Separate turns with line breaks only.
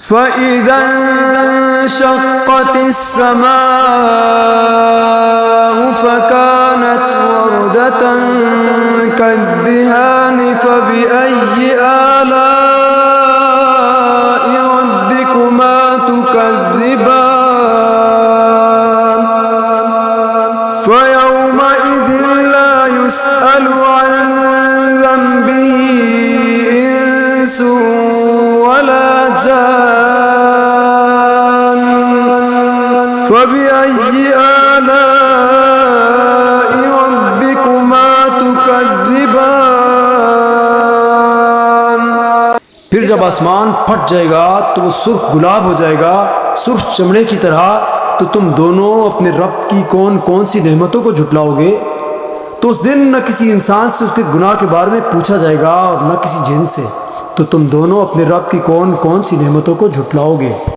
فإذا انشقت السماء فكانت وردة كالدهان فبأي آلاء ربكما تكذبان فيومئذ لا يسأل عن ذنبه إنس ولا جان فبأي آلاء ربكما تكذبان। फिर जब आसमान फट जाएगा तो वो सुर्ख गुलाब हो जाएगा, सुर्ख चमड़े की तरह। तो तुम दोनों अपने रब की कौन कौन सी नेमतों को झुटलाओगे। तो उस दिन न किसी इंसान से उसके गुनाह के बारे में पूछा जाएगा और न किसी जिन से। तो तुम दोनों अपने रब की कौन कौन सी नेमतों को झुटलाओगे।